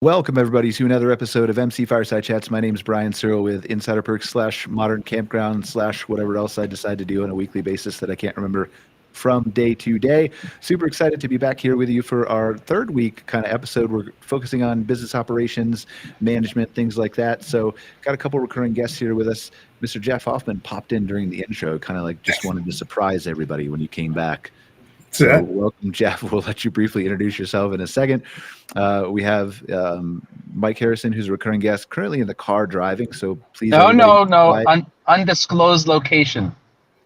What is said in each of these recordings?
Welcome, everybody, to another episode of MC Fireside Chats. My name is Brian Searl with Insider Perks / Modern Campground / whatever else I decide to do on a weekly basis that I can't remember from day to day. Super excited to be back here with you for our third week kind of episode. We're focusing on business operations, management, things like that. So got a couple recurring guests here with us. Mr. Jeff Hoffman popped in during the intro, kind of like just wanted to surprise everybody when you came back. So welcome, Jeff. We'll let you briefly introduce yourself in a second. We have Mike Harrison, who's a recurring guest, currently in the car driving. So please. No. Undisclosed location.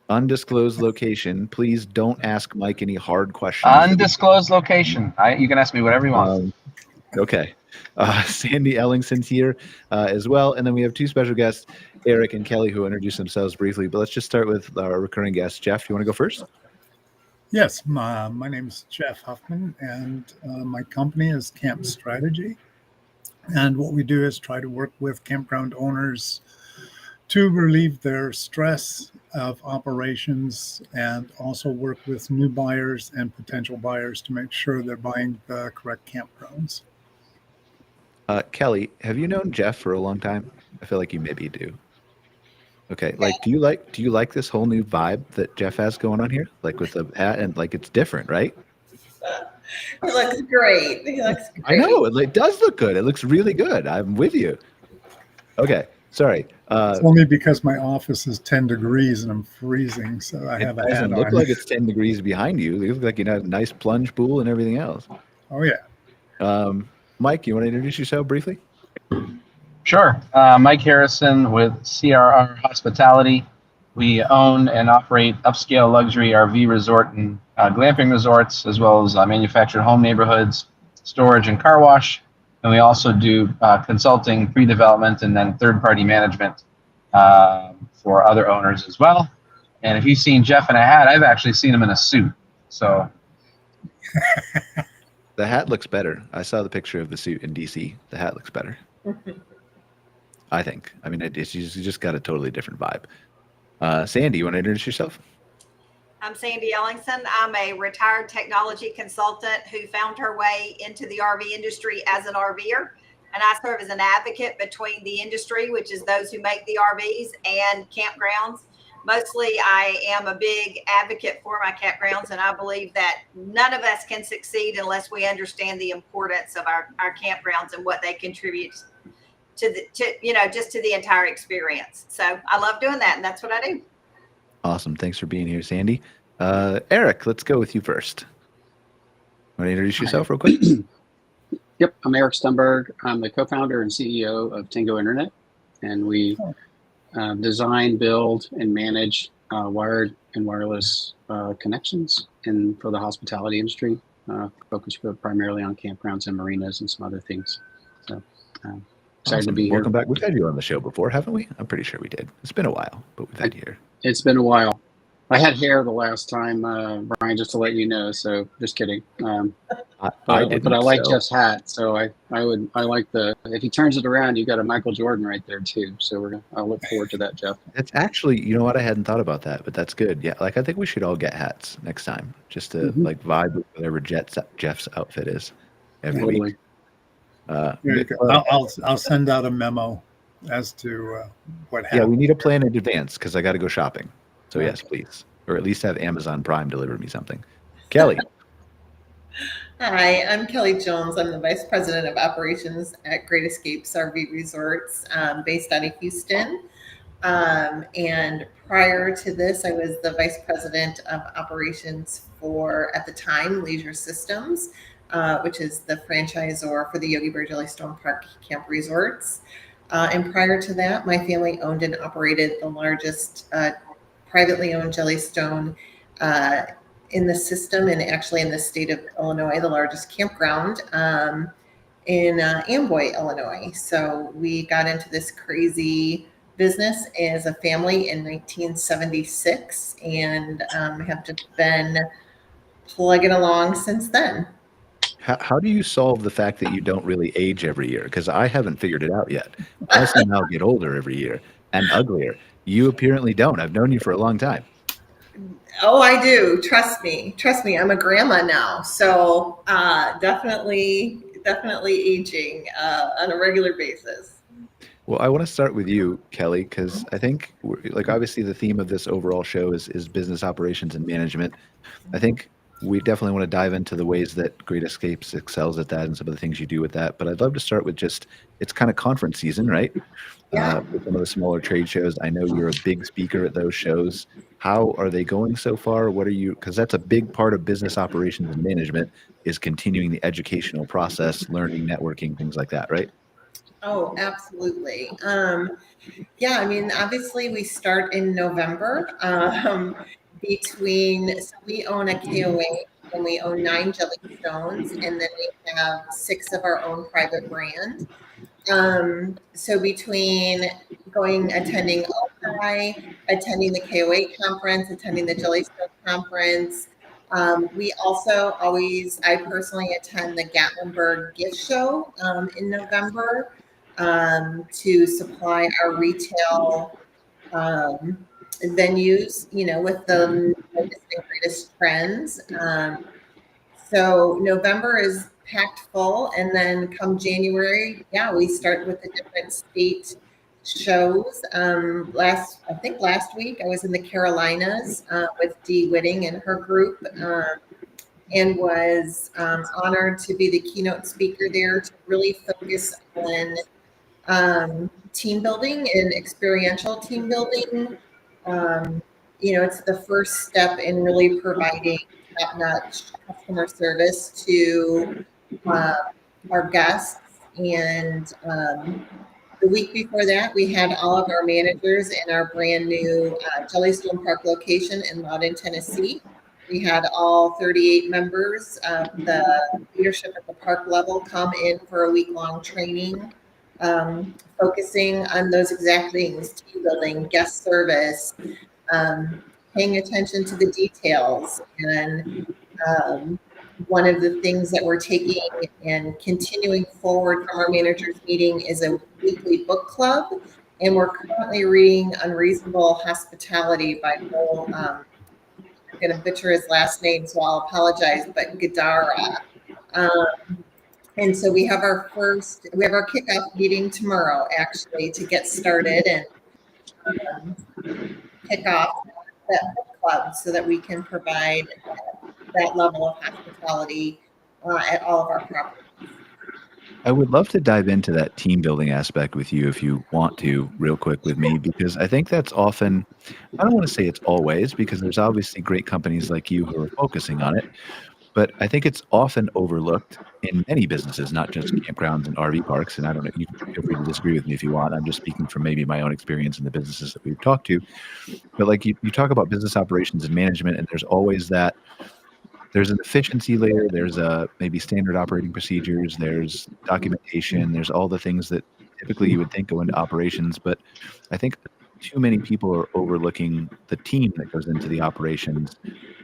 Undisclosed location. Please don't ask Mike any hard questions. Undisclosed location. You can ask me whatever you want. Okay. Sandy Ellingson's here as well. And then we have two special guests, Eric and Kelly, who introduce themselves briefly. But let's just start with our recurring guest. Jeff, you want to go first? Yes, my name is Jeff Hoffman, and my company is Camp Strategy. And what we do is try to work with campground owners to relieve their stress of operations and also work with new buyers and potential buyers to make sure they're buying the correct campgrounds. Kelly, have you known Jeff for a long time? I feel like you maybe do. Okay, do you like this whole new vibe that Jeff has going on here? Like with the hat and it's different, right? He looks great. I know, it does look good. It looks really good. I'm with you. Okay, sorry. It's only because my office is 10 degrees and I'm freezing, so I have a hat on. It doesn't look like it's 10 degrees behind you. It looks like you have a nice plunge pool and everything else. Oh, yeah. Mike, you want to introduce yourself briefly? Sure. Mike Harrison with CRR Hospitality. We own and operate upscale luxury RV resort and glamping resorts, as well as manufactured home neighborhoods, storage, and car wash. And we also do consulting, pre-development, and then third-party management for other owners as well. And if you've seen Jeff in a hat, I've actually seen him in a suit. So the hat looks better. I saw the picture of the suit in DC. The hat looks better. I think. I mean, you just got a totally different vibe. Sandy, you want to introduce yourself? I'm Sandy Ellingson. I'm a retired technology consultant who found her way into the RV industry as an RVer. And I serve as an advocate between the industry, which is those who make the RVs, and campgrounds. Mostly, I am a big advocate for my campgrounds, and I believe that none of us can succeed unless we understand the importance of our campgrounds and what they contribute to the entire experience. So I love doing that, and that's what I do. Awesome. Thanks for being here, Sandy. Eric, let's go with you first. Want to introduce yourself real quick? Yep. I'm Eric Stumberg. I'm the co-founder and CEO of Tango Internet, and we design, build, and manage wired and wireless connections for the hospitality industry, focused primarily on campgrounds and marinas and some other things. So excited to be here. Welcome back. We've had you on the show before, haven't we? I'm pretty sure we did. It's been a while, but we've had you here. It's been a while. I had hair the last time, Brian, just to let you know. So just kidding. But I like Jeff's hat, so I like if he turns it around, you got a Michael Jordan right there too. So I'll look forward to that, Jeff. It's actually, you know what? I hadn't thought about that, but that's good. Yeah, I think we should all get hats next time, just to vibe with whatever Jeff's outfit is every week. I'll send out a memo as to what happened. Yeah, we need a plan in advance because I got to go shopping. So yes, please, or at least have Amazon Prime deliver me something. Kelly. Hi, I'm Kelly Jones. I'm the Vice President of Operations at Great Escapes RV Resorts, based out of Houston. And prior to this, I was the Vice President of Operations for, at the time, Leisure Systems, which is the franchisor for the Yogi Bear Jellystone Park Camp Resorts. And prior to that, my family owned and operated the largest privately owned Jellystone in the system, and actually in the state of Illinois, the largest campground in Amboy, Illinois. So we got into this crazy business as a family in 1976 and have just been plugging along since then. How do you solve the fact that you don't really age every year? Because I haven't figured it out yet. I somehow get older every year and uglier. You apparently don't. I've known you for a long time. Oh, I do. Trust me. I'm a grandma now. So definitely definitely aging on a regular basis. Well, I want to start with you, Kelly, because I think, like, obviously the theme of this overall show is business operations and management. I think we definitely want to dive into the ways that Great Escapes excels at that and some of the things you do with that. But I'd love to start with just, it's kind of conference season, right? Yeah. With some of the smaller trade shows. I know you're a big speaker at those shows. How are they going so far? What are you, because that's a big part of business operations and management, is continuing the educational process, learning, networking, things like that, right? Oh, absolutely. Yeah, I mean, obviously we start in November. So we own a KOA and we own 9 Jellystones, and then we have 6 of our own private brand. So between attending OPI, attending the KOA conference, attending the Jellystone conference, we also I personally attend the Gatlinburg gift show in November to supply our retail venues, with the latest and greatest trends. So November is packed full, and then come January, yeah, we start with the different state shows. I think last week I was in the Carolinas with Dee Whitting and her group, and was honored to be the keynote speaker there to really focus on team building and experiential team building. It's the first step in really providing top-notch customer service to our guests. And the week before that, we had all of our managers in our brand new Jellystone Park location in Loudon, Tennessee. We had all 38 members of the leadership at the park level come in for a week-long training, focusing on those exact things: team building, guest service, paying attention to the details. And one of the things that we're taking and continuing forward from our managers meeting is a weekly book club. And we're currently reading Unreasonable Hospitality by Bill, I'm going to butcher his last name, so I'll apologize, but Gadara. And so we have our kickoff meeting tomorrow, actually, to get started and kick off that book club so that we can provide that level of hospitality at all of our properties. I would love to dive into that team building aspect with you if you want to, real quick with me, because I think that's often, I don't want to say it's always, because there's obviously great companies like you who are focusing on it, but I think it's often overlooked in many businesses, not just campgrounds and RV parks. And I don't know, you can feel free to disagree with me if you want. I'm just speaking from maybe my own experience in the businesses that we've talked to. But like you talk about business operations and management, and there's always that, there's an efficiency layer, there's maybe standard operating procedures, there's documentation, there's all the things that typically you would think go into operations. But I think too many people are overlooking the team that goes into the operations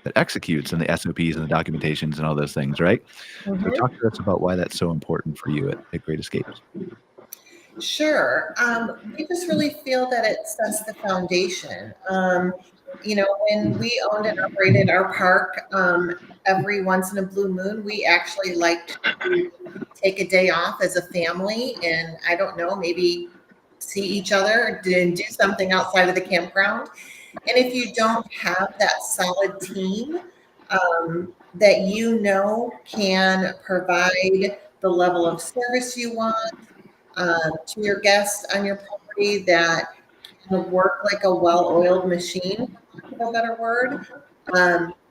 that executes, and the SOPs and the documentations and all those things, right? So talk to us about why that's so important for you at Great Escapes. Sure. We just really feel that it sets the foundation. When we owned and operated our park, every once in a blue moon, we actually liked to take a day off as a family and, I don't know, maybe see each other and do something outside of the campground. And if you don't have that solid team that can provide the level of service you want to your guests on your property, that can work like a well-oiled machine, for a better word,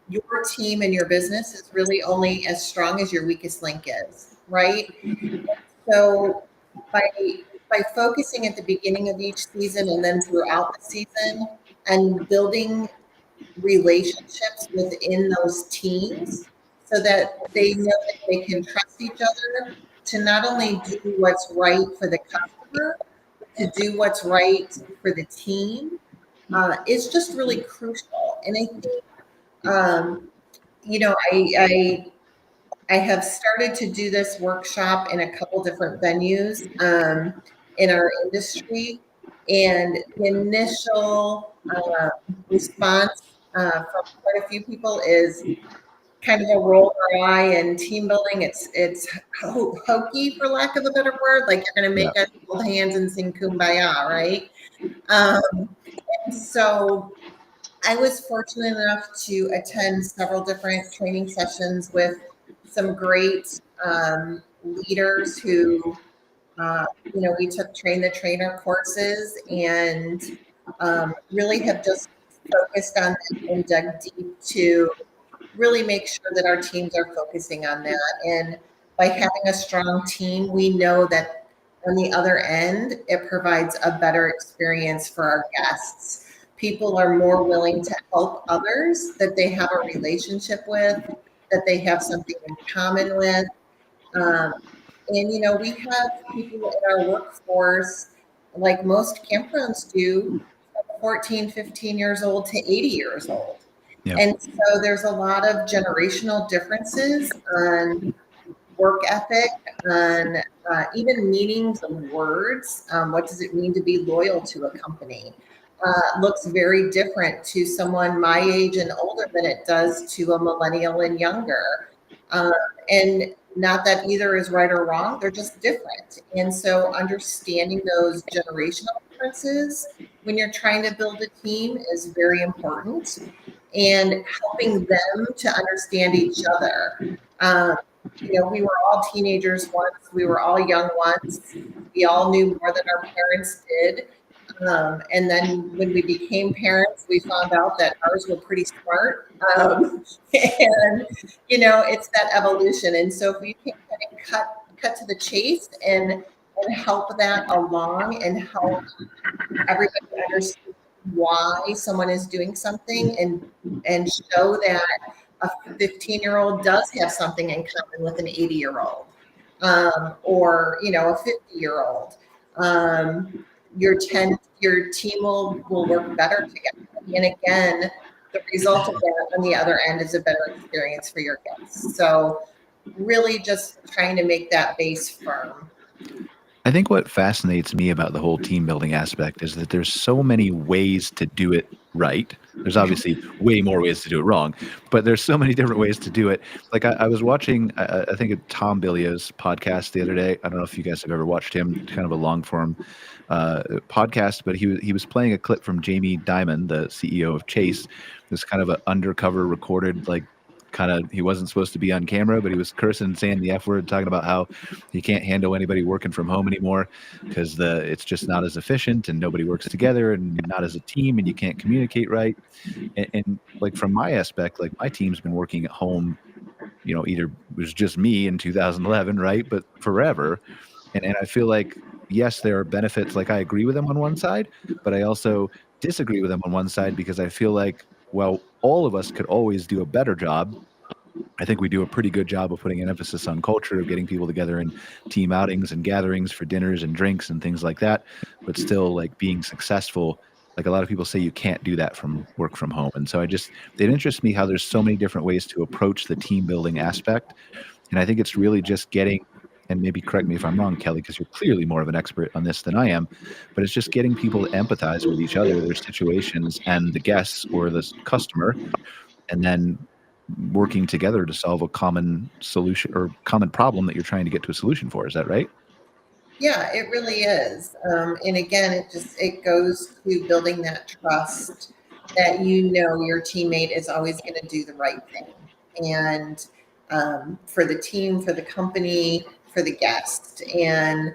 your team and your business is really only as strong as your weakest link is, right? So by focusing at the beginning of each season and then throughout the season and building relationships within those teams so that they know that they can trust each other to not only do what's right for the customer, but to do what's right for the team, is just really crucial. And I think, I have started to do this workshop in a couple different venues in our industry, and the initial response from quite a few people is, kind of a roll our eye and team building. It's hokey, for lack of a better word. Like you're going to make us hold hands and sing Kumbaya, right? So I was fortunate enough to attend several different training sessions with some great leaders who, we took train the trainer courses and really have just focused on that and dug deep to really make sure that our teams are focusing on that. And by having a strong team, we know that on the other end, it provides a better experience for our guests. People are more willing to help others that they have a relationship with, that they have something in common with. And, we have people in our workforce, like most campgrounds do, 14, 15 years old to 80 years old. Yep. And so there's a lot of generational differences on work ethic, on even meanings of words. What does it mean to be loyal to a company? Looks very different to someone my age and older than it does to a millennial and younger. And not that either is right or wrong, they're just different. And so understanding those generational differences when you're trying to build a team is very important, and helping them to understand each other. We were all teenagers once, we were all young once, we all knew more than our parents did. And then when we became parents, we found out that ours were pretty smart. And, it's that evolution. And so if we can kind of cut to the chase and help that along and help everybody understand why someone is doing something and show that a 15-year-old does have something in common with an 80-year-old or, a 50-year-old. Your team will work better together. And again, the result of that on the other end is a better experience for your guests. So really just trying to make that base firm. I think what fascinates me about the whole team building aspect is that there's so many ways to do it right. There's obviously way more ways to do it wrong, but there's so many different ways to do it. Like I was watching, I think Tom Bilio's podcast the other day. I don't know if you guys have ever watched him, kind of a long form podcast, but he was playing a clip from Jamie Dimon, the CEO of Chase. This kind of an undercover recorded, like he wasn't supposed to be on camera, but he was cursing and saying the F word, talking about how he can't handle anybody working from home anymore because it's just not as efficient and nobody works together and not as a team and you can't communicate right. And like from my aspect, like my team's been working at home, either it was just me in 2011, right? But forever. And I feel like, yes, there are benefits. Like I agree with them on one side, but I also disagree with them on one side because I feel like, well, all of us could always do a better job. I think we do a pretty good job of putting an emphasis on culture, of getting people together in team outings and gatherings for dinners and drinks and things like that. But still, like being successful, like a lot of people say you can't do that from work from home. And so it interests me how there's so many different ways to approach the team building aspect. And I think it's really just getting, and maybe correct me if I'm wrong, Kelly, because you're clearly more of an expert on this than I am, but it's just getting people to empathize with each other, their situations, and the guests or the customer, and then working together to solve a common solution or common problem that you're trying to get to a solution for. Is that right? Yeah, it really is. And again, it goes to building that trust that your teammate is always going to do the right thing. And for the team, for the company, for the guest, and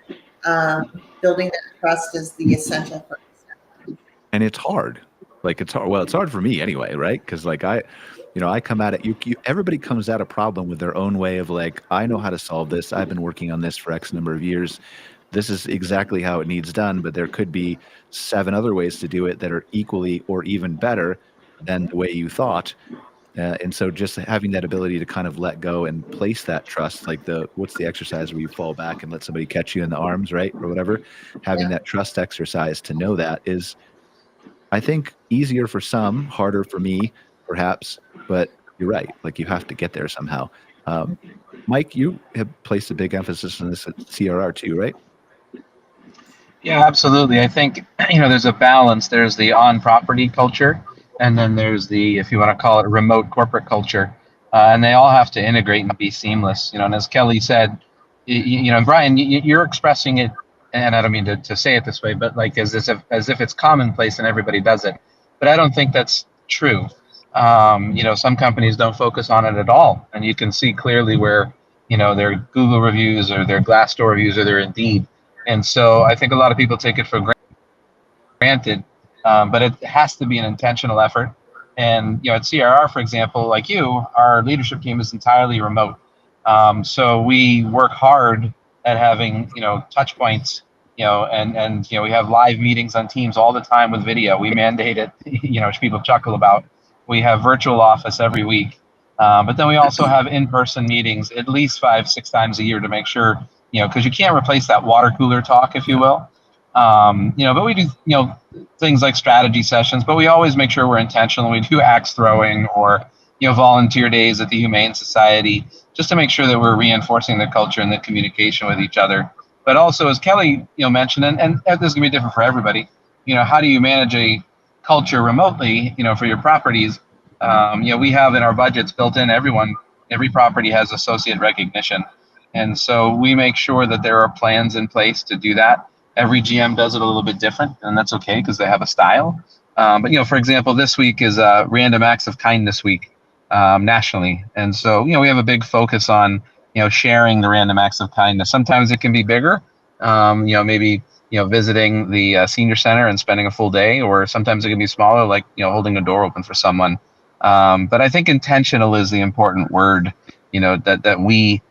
building that trust is the essential first step. And it's hard. Like it's hard. Well, it's hard for me anyway, right? Because like I come at it. Everybody comes at a problem with their own way of like, I know how to solve this. I've been working on this for X number of years. This is exactly how it needs done. But there could be 7 other ways to do it that are equally or even better than the way you thought. And so just having that ability to kind of let go and place that trust, like what's the exercise where you fall back and let somebody catch you in the arms, right? Or whatever. Having that trust exercise to know that is, I think, easier for some, harder for me, perhaps, but you're right. Like you have to get there somehow. Mike, you have placed a big emphasis on this at CRR too, right? Yeah, absolutely. I think, there's a balance. There's the on-property culture, and then there's the, if you want to call it, remote corporate culture. and they all have to integrate and be seamless. And as Kelly said, Brian, you're expressing it, and I don't mean to say it this way, but like as if it's commonplace and everybody does it. But I don't think that's true. Some companies don't focus on it at all, and you can see clearly where their Google reviews or their Glassdoor reviews or their Indeed. And so I think a lot of people take it for granted, but it has to be an intentional effort. And at CRR, for example, like our leadership team is entirely remote. So we work hard at having touch points, and we have live meetings on Teams all the time with video. We mandate it, which people chuckle about. We have virtual office every week, but then we also have in-person meetings at least 5-6 times a year to make sure, because you can't replace that water cooler talk, if you will. But we do, things like strategy sessions, but we always make sure we're intentional. We do axe throwing or, volunteer days at the Humane Society, just to make sure that we're reinforcing the culture and the communication with each other. But also, as Kelly, mentioned, and this is gonna be different for everybody, how do you manage a culture remotely, for your properties? We have in our budgets built in every property has associate recognition. And so we make sure that there are plans in place to do that. Every GM does it a little bit different, and that's okay because they have a style. But for example, this week is Random Acts of Kindness Week nationally, and so we have a big focus on sharing the random acts of kindness. Sometimes it can be bigger, maybe visiting the senior center and spending a full day, or sometimes it can be smaller, like holding a door open for someone. But I think intentional is the important word, that we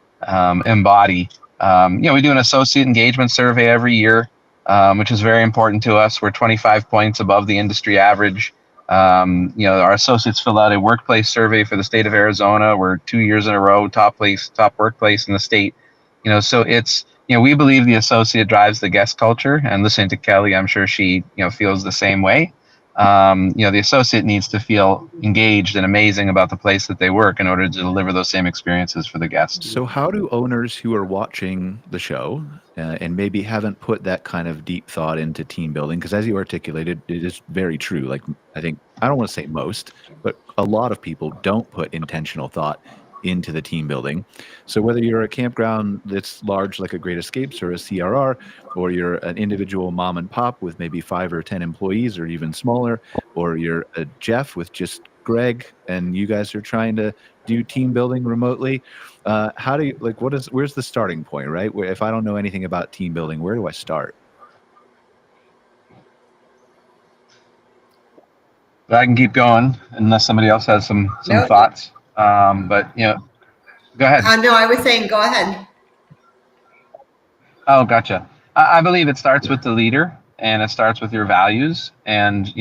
embody. We do an associate engagement survey every year, which is very important to us. We're 25 points above the industry average. Our associates fill out a workplace survey for the state of Arizona. We're 2 years in a row top workplace in the state. So it's we believe the associate drives the guest culture. And listening to Kelly, I'm sure she feels the same way. The associate needs to feel engaged and amazing about the place that they work in order to deliver those same experiences for the guests. So how do owners who are watching the show and maybe haven't put that kind of deep thought into team building, because as you articulated, it is very true. Like, I think, I don't want to say most, but a lot of people don't put intentional thought into the team building. So whether you're a campground that's large like a Great Escapes or a CRR, or you're an individual mom and pop with maybe 5 or 10 employees or even smaller, or you're a Jeff with just Greg and you guys are trying to do team building remotely, how do you, like, where's the starting point, right? Where if I don't know anything about team building, where do I start? But I can keep going unless somebody else has some No. thoughts. But go ahead. No, I was saying, go ahead. Oh, gotcha. I believe it starts with the leader, and it starts with your values. And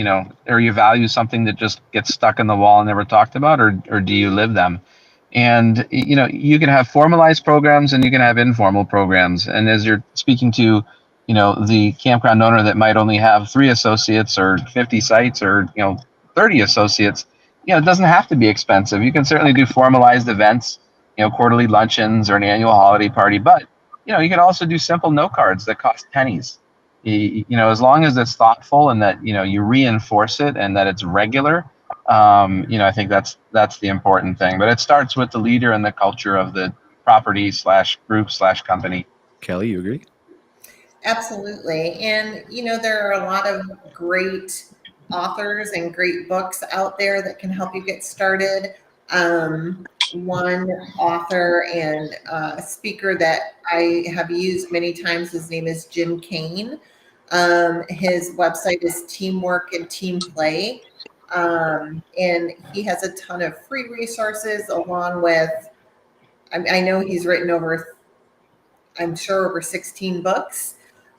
are your values something that just gets stuck in the wall and never talked about, or do you live them? And you can have formalized programs and you can have informal programs. And as you're speaking to the campground owner that might only have 3 associates or 50 sites or 30 associates, it doesn't have to be expensive. You can certainly do formalized events, quarterly luncheons or an annual holiday party, but you can also do simple note cards that cost pennies. As long as it's thoughtful and that you reinforce it and that it's regular, I think that's the important thing. But it starts with the leader and the culture of the property /group /company. Kelly, you agree? Absolutely. And, there are a lot of great authors and great books out there that can help you get started. One author and speaker that I have used many times, his name is Jim Kane. His website is Teamwork and Team Play. And he has a ton of free resources along with, I know he's written over 16 books.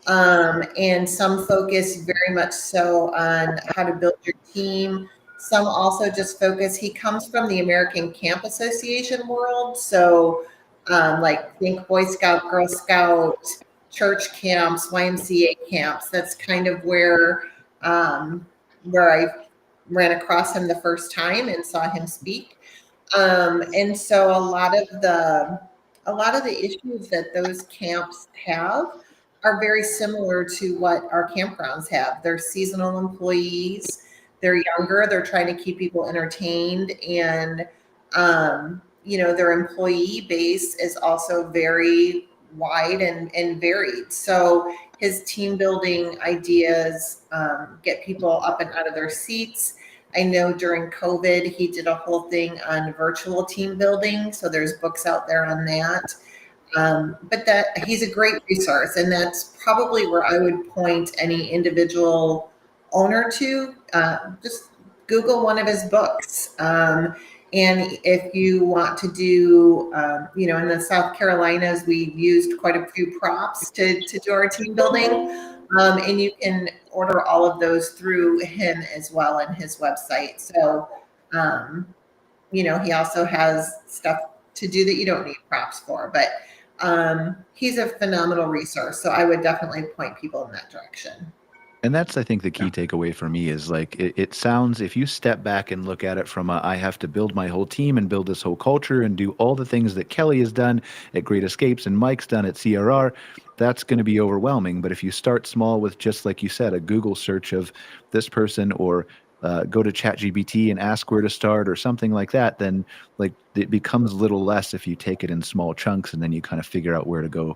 And some focus very much so on how to build your team. Some also just focus, he comes from the American Camp Association world. So think Boy Scout, Girl Scout, church camps, YMCA camps. That's kind of where I ran across him the first time and saw him speak. And so a lot of the issues that those camps have are very similar to what our campgrounds have. They're seasonal employees. They're younger. They're trying to keep people entertained. And their employee base is also very wide and varied. So his team building ideas get people up and out of their seats. I know during COVID, he did a whole thing on virtual team building. So there's books out there on that. But that he's a great resource, and that's probably where I would point any individual owner to. Just Google one of his books. And if you want to do, in the South Carolinas, we've used quite a few props to do our team building. And you can order all of those through him as well on his website. So, he also has stuff to do that you don't need props for, but he's a phenomenal resource. So I would definitely point people in that direction. And that's, I think, the key takeaway for me is like, it sounds, if you step back and look at it from I have to build my whole team and build this whole culture and do all the things that Kelly has done at Great Escapes and Mike's done at CRR, that's going to be overwhelming. But if you start small with, just like you said, a Google search of this person, or go to ChatGPT and ask where to start or something like that, then like it becomes a little less if you take it in small chunks and then you kind of figure out where to go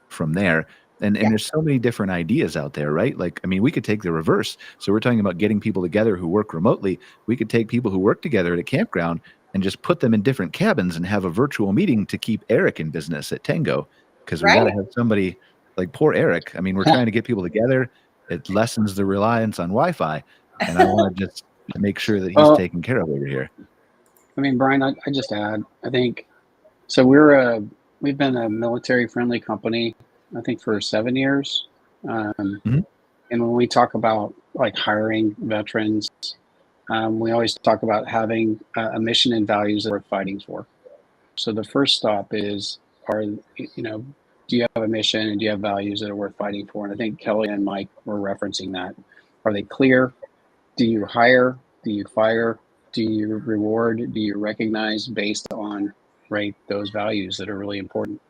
from there. And there's so many different ideas out there, right? Like, I mean, we could take the reverse. So we're talking about getting people together who work remotely. We could take people who work together at a campground and just put them in different cabins and have a virtual meeting to keep Eric in business at Tango. Because we got to have somebody like poor Eric. I mean, we're trying to get people together. It lessens the reliance on Wi-Fi. And I want to just make sure that he's taken care of over here. I mean, Brian, I just add, I think, so we've been a military-friendly company, I think, for 7 years. And when we talk about like hiring veterans, we always talk about having a mission and values that we're fighting for. So the first stop is, do you have a mission and do you have values that are worth fighting for? And I think Kelly and Mike were referencing that. Are they clear? Do you hire? Do you fire? Do you reward? Do you recognize based on, right, those values that are really important,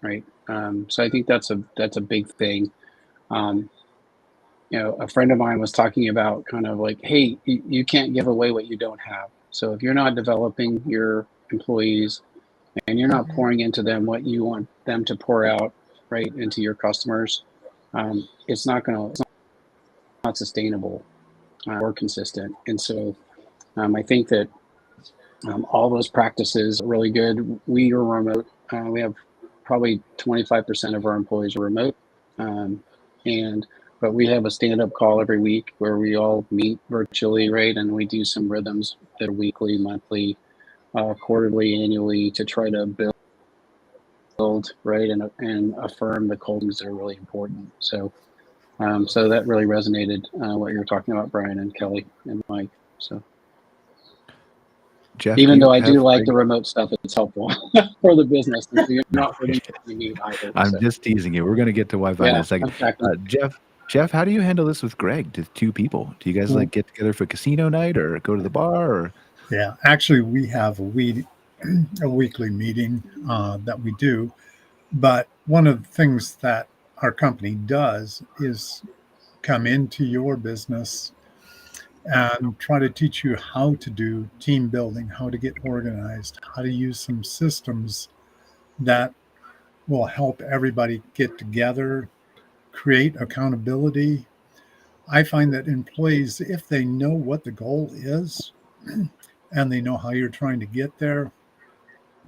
right? So I think that's a big thing. A friend of mine was talking about kind of like, hey, you can't give away what you don't have. So if you're not developing your employees and you're not pouring into them what you want them to pour out, right, into your customers, it's not sustainable or consistent. And so I think that all those practices are really good. We are remote. We have probably 25% of our employees are remote. But we have a stand-up call every week where we all meet virtually, right? And we do some rhythms that are weekly, monthly, quarterly, annually, to try to build, right, and affirm the cultures that are really important. So that really resonated, what you were talking about, Brian and Kelly and Mike. So Jeff, even though I do like the remote stuff, it's helpful for the business. So you're not really need either. I'm just teasing you. We're going to get to Wi-Fi in a second. Jeff, how do you handle this with Greg? To two people? Do you guys like get together for casino night or go to the bar? Or Yeah, actually, we have a weekly meeting that we do. But one of the things that our company does is come into your business and try to teach you how to do team building, how to get organized, how to use some systems that will help everybody get together, create accountability. I find that employees, if they know what the goal is and they know how you're trying to get there,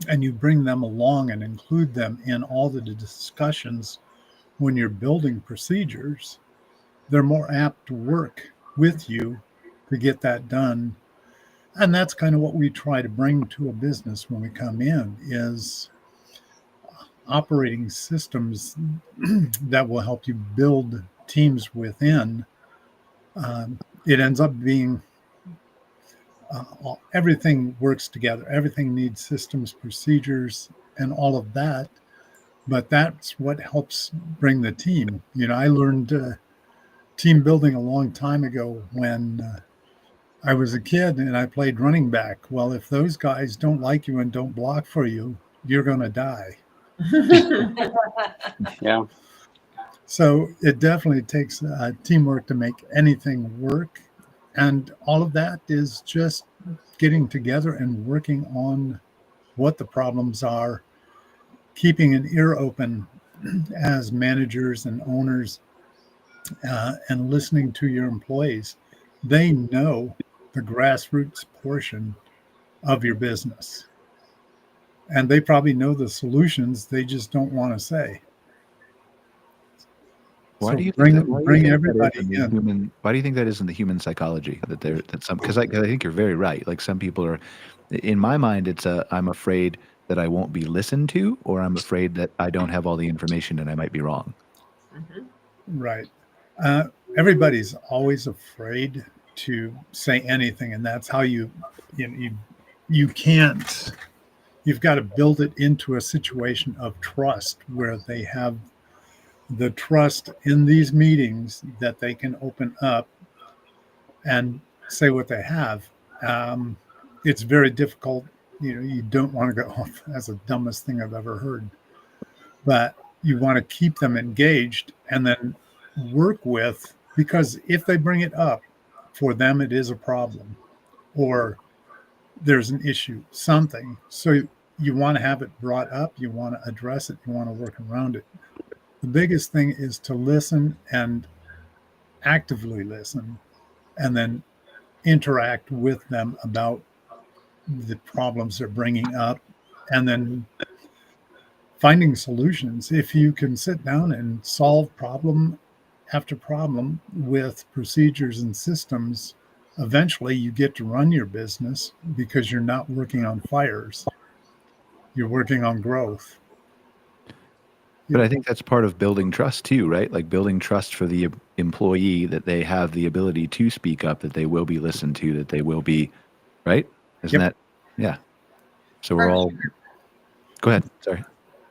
and you bring them along and include them in all the discussions when you're building procedures, they're more apt to work with you to get that done. And that's kind of what we try to bring to a business when we come in, is operating systems that will help you build teams within. It ends up being everything works together. Everything needs systems, procedures, and all of that. But that's what helps bring the team. I learned team building a long time ago when I was a kid and I played running back. Well, if those guys don't like you and don't block for you, you're going to die. Yeah. So it definitely takes teamwork to make anything work. And all of that is just getting together and working on what the problems are, keeping an ear open as managers and owners, and listening to your employees. They know the grassroots portion of your business. And they probably know the solutions, they just don't want to say. Why So do you bring think that, why do you bring think that everybody is in the in. human? Why do you think that is in the human psychology that some? Because I think you're very right. Like some people are, in my mind, it's I'm afraid that I won't be listened to, or I'm afraid that I don't have all the information and I might be wrong. Right. Uh, Everybody's always afraid to say anything, and that's how you can't. You've got to build it into a situation of trust where they have the trust in these meetings that they can open up and say what they have. It's very difficult. You don't want to go off as the dumbest thing I've ever heard, but you want to keep them engaged and then work with, because if they bring it up, for them it is a problem or there's an issue, something. So you want to have it brought up, you want to address it, you want to work around it. The biggest thing is to listen and actively listen and then interact with them about the problems they're bringing up and then finding solutions. If you can sit down and solve problem after problem with procedures and systems, eventually you get to run your business because you're not working on fires. You're working on growth. But I think that's part of building trust too, right? Like building trust for the employee that they have the ability to speak up, that they will be listened to, that they will be, right? Isn't that, yeah. So we're all, go ahead, sorry.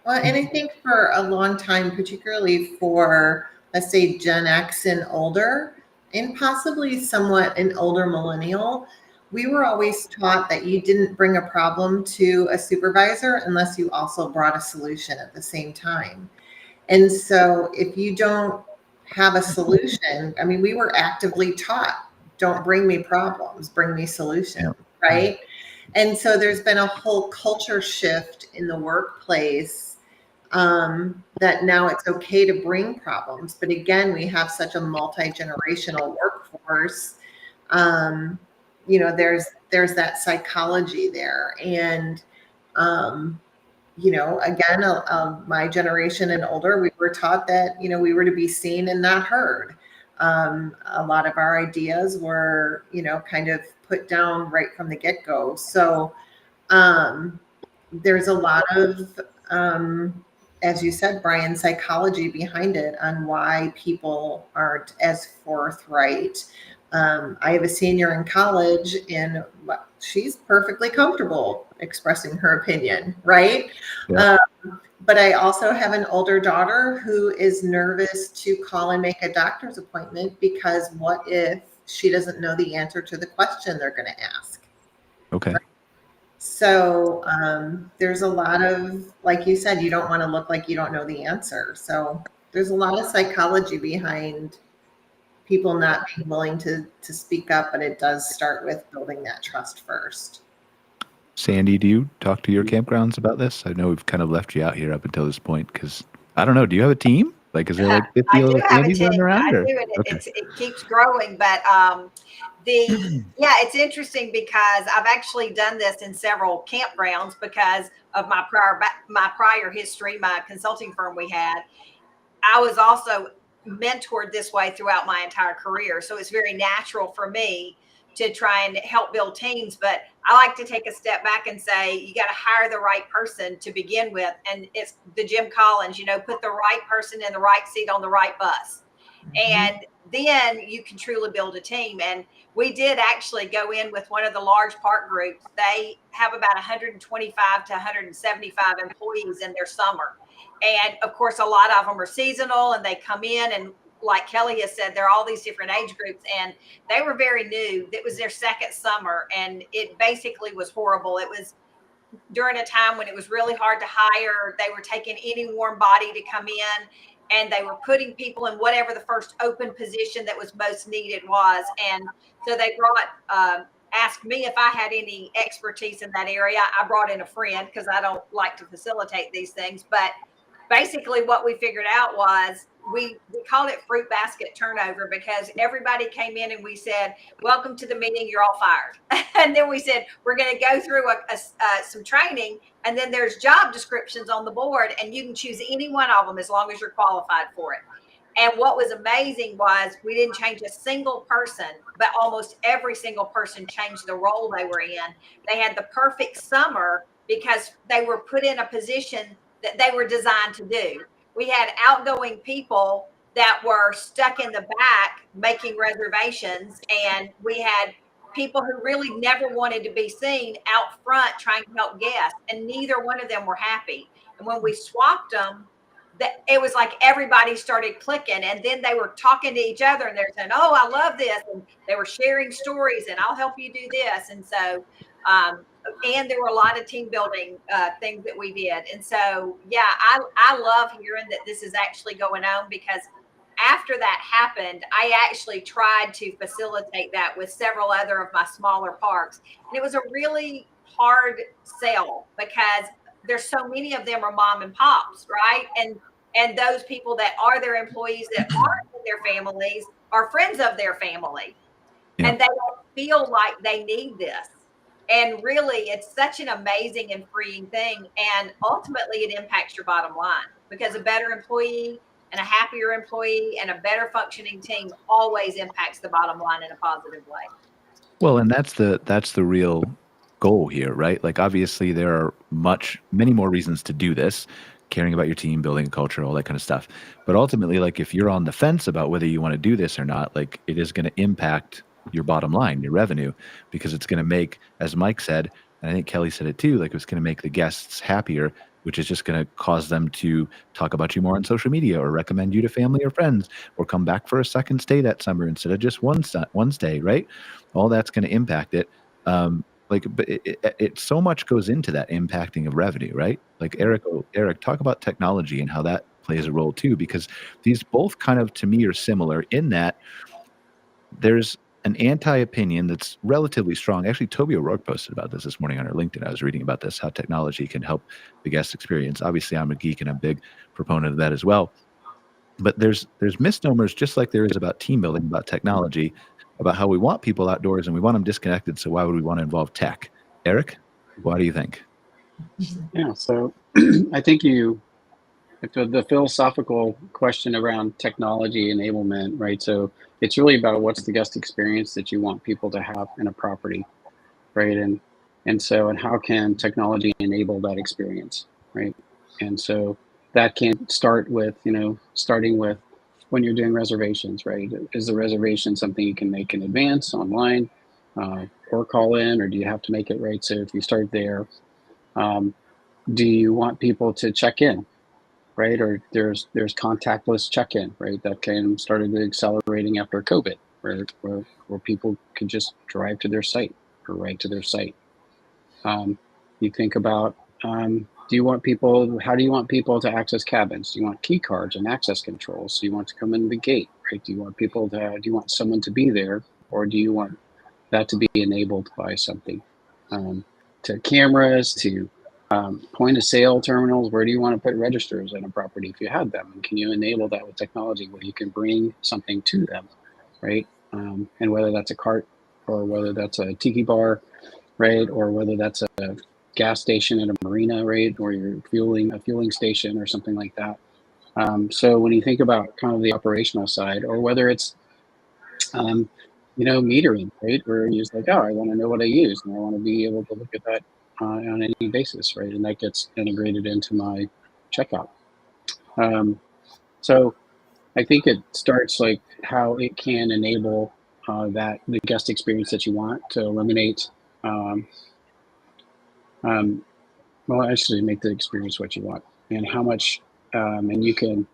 Well, and I think for a long time, particularly for, let's say, Gen X and older, and possibly somewhat an older millennial, we were always taught that you didn't bring a problem to a supervisor unless you also brought a solution at the same time. And so if you don't have a solution, I mean, we were actively taught, don't bring me problems, bring me solutions, right? And so there's been a whole culture shift in the workplace, that now it's okay to bring problems. But again, we have such a multi-generational workforce. There's that psychology there. And, again, my generation and older, we were taught that, we were to be seen and not heard. A lot of our ideas were, kind of put down right from the get-go. So there's a lot of, as you said, Brian, psychology behind it on why people aren't as forthright. I have a senior in college and she's perfectly comfortable expressing her opinion, right? Yeah. But I also have an older daughter who is nervous to call and make a doctor's appointment because what if she doesn't know the answer to the question they're going to ask? Okay. Right? So there's a lot of, like you said, you don't want to look like you don't know the answer. So there's a lot of psychology behind people not being willing to speak up, but it does start with building that trust first. Sandy, do you talk to your campgrounds about this? I know we've kind of left you out here up until this point because I don't know. Do you have a team? Like, is there like 50 I do little have a Sandys running team. around? I Or? do, and Okay. it keeps growing. But it's interesting because I've actually done this in several campgrounds because of my prior history, my consulting firm we had. I was also mentored this way throughout my entire career. So it's very natural for me to try and help build teams. But I like to take a step back and say, you got to hire the right person to begin with. And it's the Jim Collins, put the right person in the right seat on the right bus. And then you can truly build a team. And we did actually go in with one of the large park groups. They have about 125 to 175 employees in their summer. And of course, a lot of them are seasonal and they come in and like Kelly has said, there are all these different age groups and they were very new. It was their second summer and it basically was horrible. It was during a time when it was really hard to hire. They were taking any warm body to come in and they were putting people in whatever the first open position that was most needed was. And so they brought asked me if I had any expertise in that area. I brought in a friend because I don't like to facilitate these things. But basically what we figured out was we called it fruit basket turnover, because everybody came in and we said, welcome to the meeting, you're all fired. And then we said, we're going to go through some training, and then there's job descriptions on the board, and you can choose any one of them as long as you're qualified for it. And what was amazing was we didn't change a single person, but almost every single person changed the role they were in. They had the perfect summer because they were put in a position that they were designed to do. We had outgoing people that were stuck in the back making reservations, and we had people who really never wanted to be seen out front trying to help guests, and neither one of them were happy. And when we swapped them, that it was like everybody started clicking, and then they were talking to each other and they're saying, oh, I love this, and they were sharing stories, and I'll help you do this. And so and there were a lot of team building things that we did. And so yeah, I love hearing that this is actually going on, because after that happened, I actually tried to facilitate that with several other of my smaller parks, and it was a really hard sell because there's so many of them are mom and pops, right? And those people that are their employees that aren't with their families are friends of their family. Yeah. And they don't feel like they need this. And really, it's such an amazing and freeing thing. And ultimately, it impacts your bottom line, because a better employee and a happier employee and a better functioning team always impacts the bottom line in a positive way. Well, and that's the real goal here, right? Like, obviously there are many more reasons to do this, caring about your team, building a culture, all that kind of stuff. But ultimately, like, if you're on the fence about whether you want to do this or not, like, it is going to impact your bottom line, your revenue, because it's going to make, as Mike said, and I think Kelly said it too, like, it's going to make the guests happier, which is just going to cause them to talk about you more on social media, or recommend you to family or friends, or come back for a second stay that summer instead of just one stay, right? All that's going to impact it. But it so much goes into that impacting of revenue, right? Like, Eric, talk about technology and how that plays a role too, because these both kind of, to me, are similar in that there's an anti-opinion that's relatively strong. Actually, Toby O'Rourke posted about this morning on our LinkedIn. I was reading about this, how technology can help the guest experience. Obviously, I'm a geek and a big proponent of that as well. But there's misnomers, just like there is about team building, about technology, about how we want people outdoors and we want them disconnected. So why would we want to involve tech? Eric, why do you think? Yeah, so I think the philosophical question around technology enablement, right? So it's really about what's the guest experience that you want people to have in a property, right? And how can technology enable that experience, right? And so that can start with, starting with when you're doing reservations, right? Is the reservation something you can make in advance online, or call in, or do you have to make it, right? So if you start there, do you want people to check in, right? Or there's contactless check-in, right? That started accelerating after COVID, where people could just drive to their site or ride to their site. You think about, how do you want people to access cabins? Do you want key cards and access controls? Do you want to come in the gate, right? Do you want someone to be there, or do you want that to be enabled by something? To cameras, to point of sale terminals, where do you want to put registers in a property if you have them? And can you enable that with technology where you can bring something to them, right? And whether that's a cart, or whether that's a tiki bar, right? Or whether that's a gas station at a marina, right? Or you're a fueling station or something like that. So when you think about kind of the operational side, or whether it's, metering, right? Where you're just like, oh, I want to know what I use, and I want to be able to look at that on any basis, right? And that gets integrated into my checkout. So I think it starts like how it can enable the guest experience that you want to eliminate. Actually make the experience what you want, and how much, and you can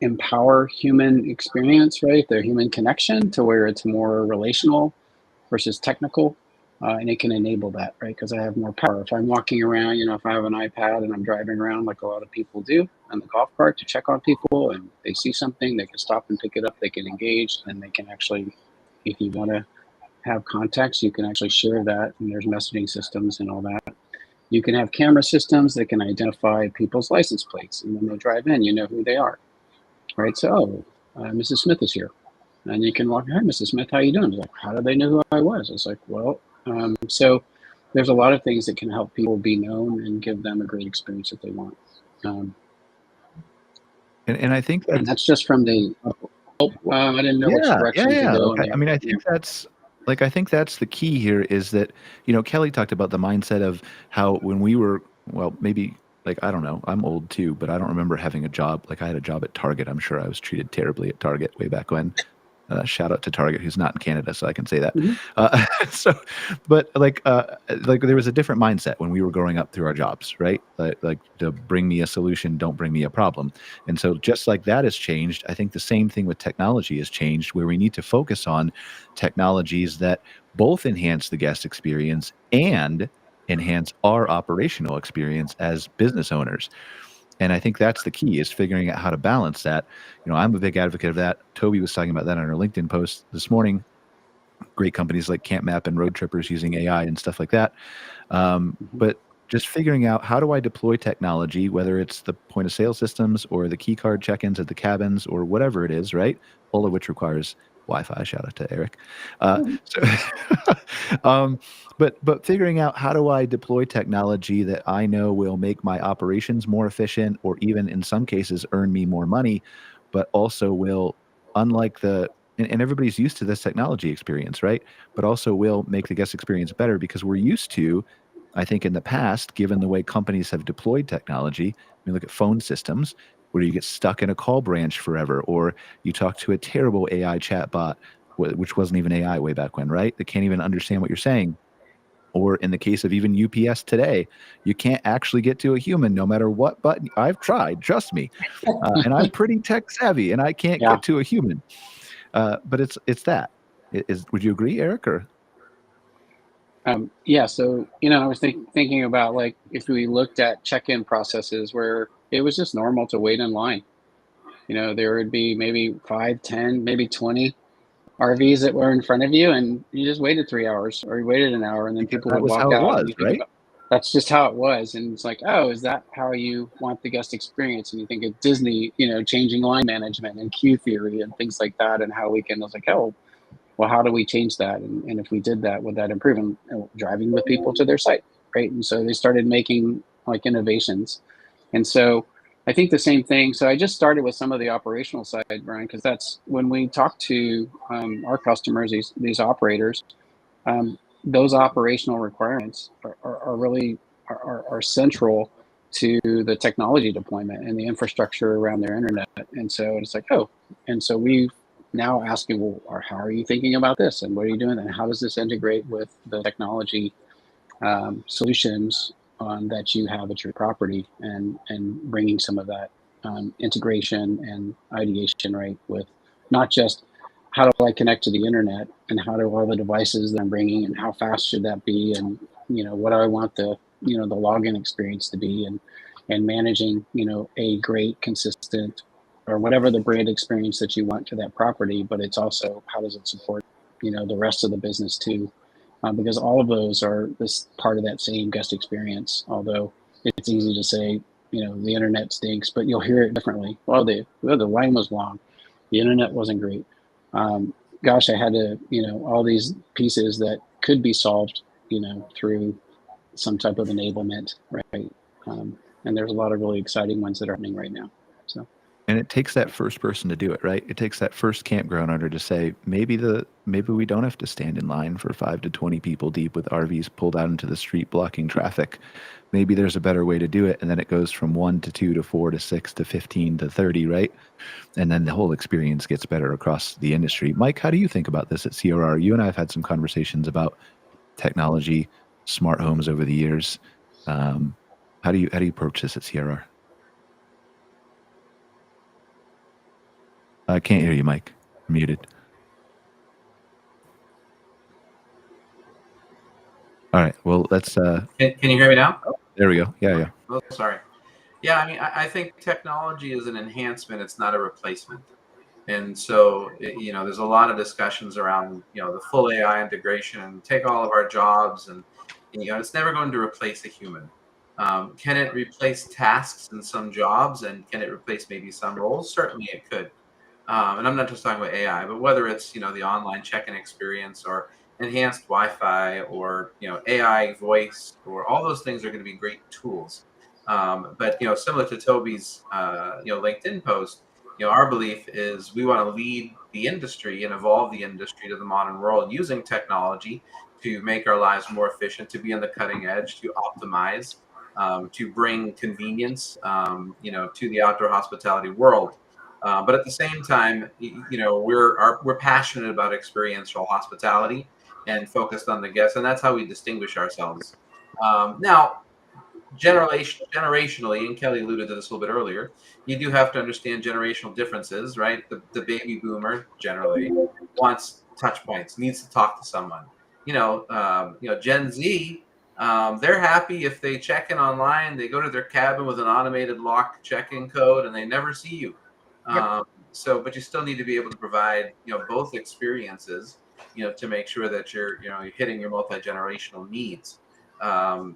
empower human experience, right? The human connection to where it's more relational versus technical. And it can enable that, right? Because I have more power. If I'm walking around, if I have an iPad and I'm driving around like a lot of people do on the golf cart to check on people, and they see something, they can stop and pick it up, they can engage, and they can actually, if you want to have contacts, you can actually share that, and there's messaging systems and all that. You can have camera systems that can identify people's license plates, and when they drive in, you know who they are, right? So, Mrs. Smith is here, and you can walk, hi, Mrs. Smith, how you doing? It's like, how do they know who I was? It's like, well, so there's a lot of things that can help people be known and give them a great experience that they want. And I think and that's just from the. I didn't know which direction to go. Okay. I mean, I think that's the key here is that, Kelly talked about the mindset of how when we were, well, maybe like, I don't know, I'm old too, but I don't remember having a job. Like I had a job at Target. I'm sure I was treated terribly at Target way back when. Shout out to Target, who's not in Canada, so I can say that. But like there was a different mindset when we were growing up through our jobs, right? Like to bring me a solution, don't bring me a problem. And so just like that has changed, I think the same thing with technology has changed, where we need to focus on technologies that both enhance the guest experience and enhance our operational experience as business owners. And I think that's the key, is figuring out how to balance that. I'm a big advocate of that. Toby was talking about that on her LinkedIn post this morning. Great companies like Camp Map and Road Trippers using AI and stuff like that. But just figuring out, how do I deploy technology, whether it's the point of sale systems or the key card check-ins at the cabins or whatever it is, right? All of which requires Wi-Fi. Shout out to Eric. But figuring out, how do I deploy technology that I know will make my operations more efficient, or even in some cases earn me more money, but also will, unlike and everybody's used to this technology experience, right? But also will make the guest experience better, because we're used to, I think in the past, given the way companies have deployed technology, look at phone systems, where you get stuck in a call branch forever, or you talk to a terrible AI chatbot, which wasn't even AI way back when, right? That can't even understand what you're saying. Or in the case of even UPS today, you can't actually get to a human no matter what button. I've tried, trust me. And I'm pretty tech savvy, and I can't get to a human. But it's that. Would you agree, Eric? Or yeah, so I was thinking about, like, if we looked at check-in processes where it was just normal to wait in line. There would be maybe 5, 10, maybe 20 RVs that were in front of you, and you just waited 3 hours, or you waited an hour, and then people would walk out. Right? That's just how it was. And it's like, oh, is that how you want the guest experience? And you think of Disney, changing line management and queue theory and things like that, and how we can. I was like, oh, well, how do we change that? And if we did that, would that improve? And driving with people to their site, right? And so they started making like innovations. And so I think the same thing. So I just started with some of the operational side, Brian, because that's when we talk to our customers, these operators, those operational requirements are really central to the technology deployment and the infrastructure around their internet. And so it's like, oh, and so we now asking, well, how are you thinking about this, and what are you doing, and how does this integrate with the technology solutions that you have at your property, and bringing some of that integration and ideation, right, with not just how do I connect to the internet, and how do all the devices that I'm bringing, and how fast should that be, and what do I want the the login experience to be, and managing a great, consistent, or whatever the brand experience that you want to that property. But it's also, how does it support the rest of the business too, because all of those are this part of that same guest experience. Although it's easy to say the internet stinks, but you'll hear it differently. Well, the line was long, the internet wasn't great. Gosh, I had to all these pieces that could be solved through some type of enablement, right? And there's a lot of really exciting ones that are happening right now. So. And it takes that first person to do it, right? It takes that first campground owner to say, maybe we don't have to stand in line for 5 to 20 people deep with RVs pulled out into the street blocking traffic. Maybe there's a better way to do it. And then it goes from 1 to 2 to 4 to 6 to 15 to 30, right? And then the whole experience gets better across the industry. Mike, how do you think about this at CRR? You and I have had some conversations about technology, smart homes over the years. How do you approach this at CRR? I can't hear you, Mike. Muted. All right. Well, let's. Can you hear me now? There we go. Yeah. Oh, sorry. Yeah, I mean, I think technology is an enhancement. It's not a replacement. And so, there's a lot of discussions around, the full AI integration and take all of our jobs, and it's never going to replace a human. Can it replace tasks in some jobs, and can it replace maybe some roles? Certainly it could. And I'm not just talking about AI, but whether it's, the online check-in experience or enhanced Wi-Fi or, AI voice, or all those things are going to be great tools. But, similar to Toby's, LinkedIn post, our belief is we want to lead the industry and evolve the industry to the modern world using technology to make our lives more efficient, to be on the cutting edge, to optimize, to bring convenience, to the outdoor hospitality world. But at the same time, we're passionate about experiential hospitality and focused on the guests, and that's how we distinguish ourselves. Now, generationally, and Kelly alluded to this a little bit earlier, you do have to understand generational differences, right? The baby boomer generally wants touch points, needs to talk to someone. Gen Z, they're happy if they check in online, they go to their cabin with an automated lock check-in code, and they never see you. But you still need to be able to provide, both experiences, to make sure that you're hitting your multi-generational needs.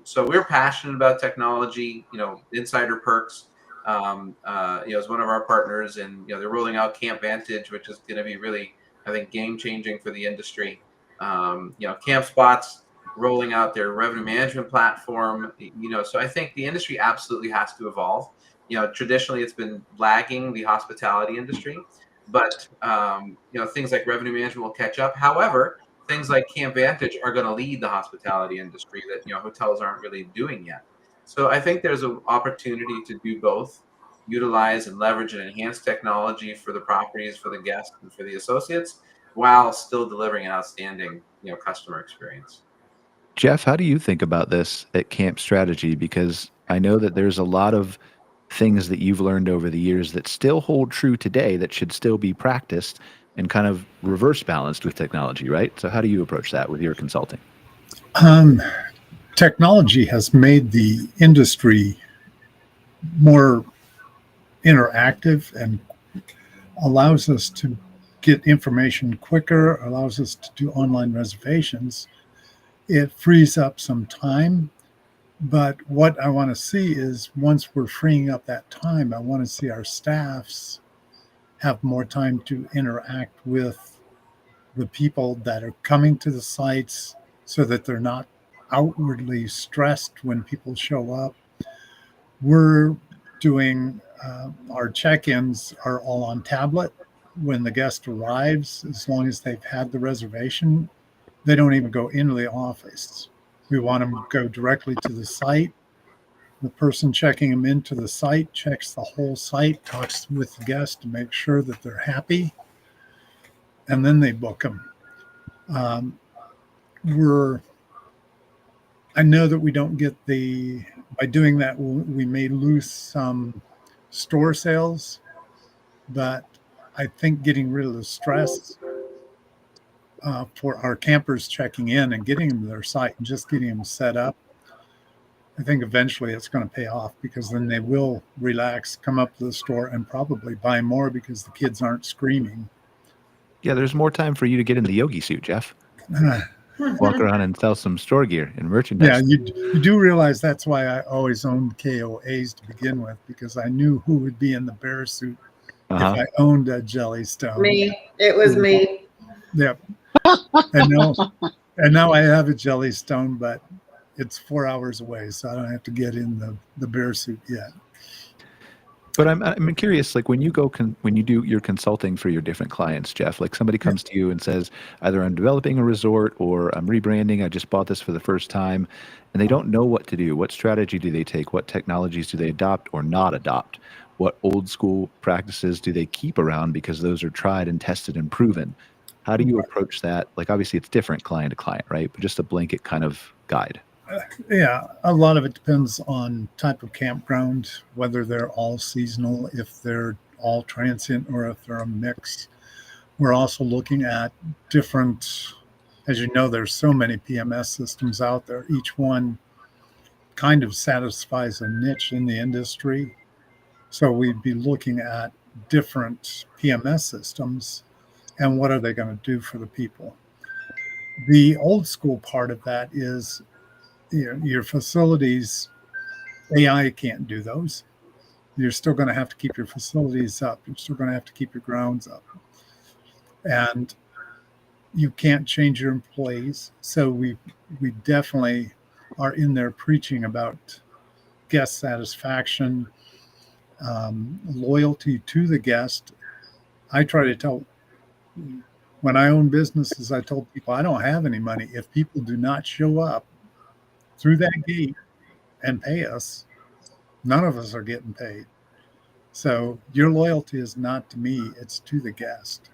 So we're passionate about technology. Insider Perks, is one of our partners, and they're rolling out Camp Vantage, which is going to be really, I think, game changing for the industry. Camp Spots rolling out their revenue management platform. So I think the industry absolutely has to evolve. Traditionally it's been lagging the hospitality industry, but things like revenue management will catch up. However, things like Camp Vantage are going to lead the hospitality industry that hotels aren't really doing yet. So I think there's an opportunity to do both, utilize and leverage and enhance technology for the properties, for the guests, and for the associates, while still delivering an outstanding customer experience. Jeff, how do you think about this at Camp Strategy? Because I know that there's a lot of things that you've learned over the years that still hold true today that should still be practiced and kind of reverse balanced with technology, right? So how do you approach that with your consulting? Technology has made the industry more interactive and allows us to get information quicker, allows us to do online reservations. It frees up some time. But what I want to see is once we're freeing up that time, I want to see our staffs have more time to interact with the people that are coming to the sites so that they're not outwardly stressed when people show up. We're doing our check-ins are all on tablet. When the guest arrives, as long as they've had the reservation, they don't even go into the office. We want them to go directly to the site. The person checking them into the site checks the whole site, talks with the guest to make sure that they're happy, and then they book them. I know that we don't get by doing that, we may lose some store sales, but I think getting rid of the stress for our campers checking in and getting them to their site and just getting them set up, I think eventually it's going to pay off, because then they will relax, come up to the store, and probably buy more because the kids aren't screaming. Yeah, there's more time for you to get in the yogi suit, Jeff. Walk around and sell some store gear and merchandise. Yeah, you do realize that's why I always owned KOAs to begin with, because I knew who would be in the bear suit if I owned a Jellystone. Me. It was me. Yep. And now I have a Jellystone, but it's 4 hours away, so I don't have to get in the bear suit yet. But I'm curious, like when you do your consulting for your different clients, Jeff, like somebody comes to you and says, either I'm developing a resort or I'm rebranding, I just bought this for the first time, and they don't know what to do. What strategy do they take? What technologies do they adopt or not adopt? What old school practices do they keep around because those are tried and tested and proven? How do you approach that? Like obviously it's different client to client, right? But just a blanket kind of guide. Yeah, a lot of it depends on type of campground, whether they're all seasonal, if they're all transient, or if they're a mix. We're also looking at different, as you know, there's so many PMS systems out there. Each one kind of satisfies a niche in the industry. So we'd be looking at different PMS systems, and what are they going to do for the people? The old school part of that is, your facilities, AI can't do those. You're still going to have to keep your facilities up. You're still going to have to keep your grounds up. And you can't change your employees. So we definitely are in there preaching about guest satisfaction, loyalty to the guest. I try to tell, when I own businesses, I told people I don't have any money. If people do not show up through that gate and pay us, none of us are getting paid. So your loyalty is not to me, it's to the guest.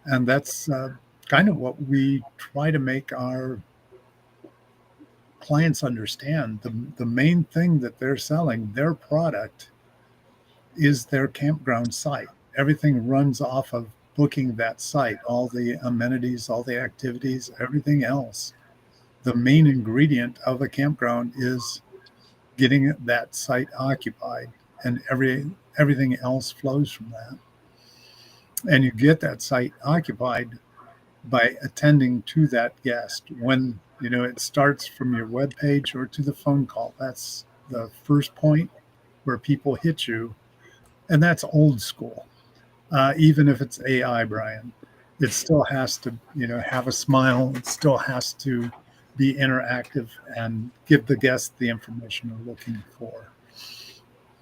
And that's kind of what we try to make our clients understand. The main thing that they're selling, their product, is their campground site. Everything runs off of booking that site, all the amenities, all the activities, everything else. The main ingredient of a campground is getting that site occupied, and everything else flows from that. And you get that site occupied by attending to that guest. When it starts from your webpage or to the phone call, that's the first point where people hit you, and that's old school. Even if it's AI, Brian, it still has to have a smile. It still has to be interactive and give the guest the information they're looking for.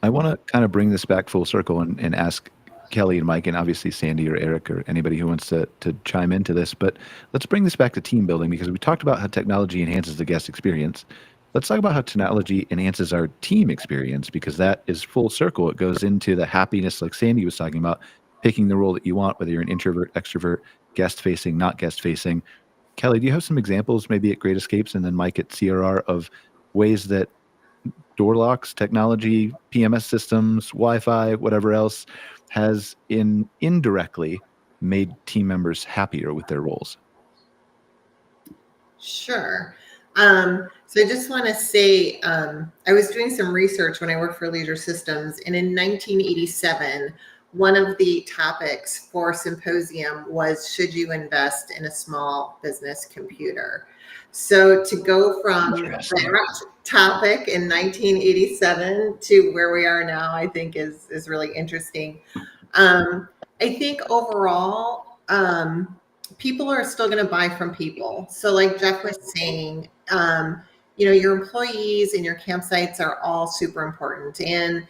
I want to kind of bring this back full circle and ask Kelly and Mike, and obviously Sandy or Eric or anybody who wants to chime into this, but let's bring this back to team building, because we talked about how technology enhances the guest experience. Let's talk about how technology enhances our team experience, because that is full circle. It goes into the happiness, like Sandy was talking about, picking the role that you want, whether you're an introvert, extrovert, guest facing, not guest facing. Kelly, do you have some examples maybe at Great Escapes and then Mike at CRR of ways that door locks, technology, PMS systems, Wi-Fi, whatever else, has indirectly made team members happier with their roles? Sure. So I just want to say, I was doing some research when I worked for Leisure Systems, and in 1987, one of the topics for symposium was, should you invest in a small business computer? So to go from that topic in 1987 to where we are now, I think is really interesting. I think overall, people are still going to buy from people. So like Jeff was saying, your employees and your campsites are all super important. And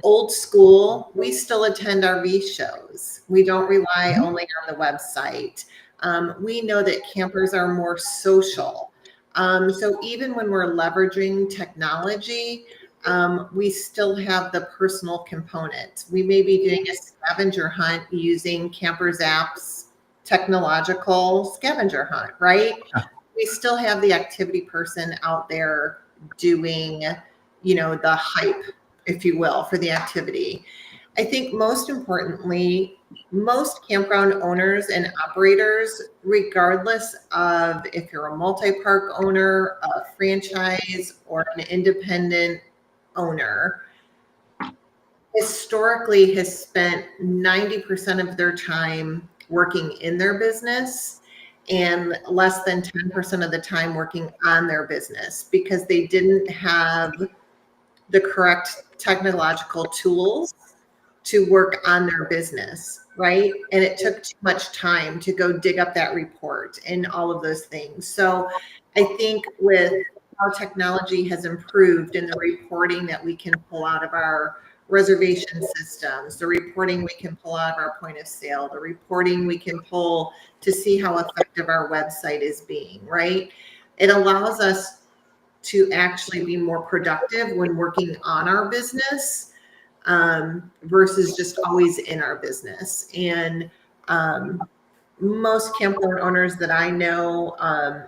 old school, we still attend RV shows. We don't rely only on the website. We know that campers are more social. So even when we're leveraging technology, we still have the personal component. We may be doing a scavenger hunt using Campers App's technological scavenger hunt, right? We still have the activity person out there doing, the hype, if you will, for the activity. I think most importantly, most campground owners and operators, regardless of if you're a multi-park owner, a franchise, or an independent owner, historically has spent 90% of their time working in their business and less than 10% of the time working on their business, because they didn't have the correct technological tools to work on their business, right? And it took too much time to go dig up that report and all of those things. So I think with how technology has improved and the reporting that we can pull out of our reservation systems, the reporting we can pull out of our point of sale, the reporting we can pull to see how effective our website is being, right? It allows us to actually be more productive when working on our business versus just always in our business. And most campground owners that I know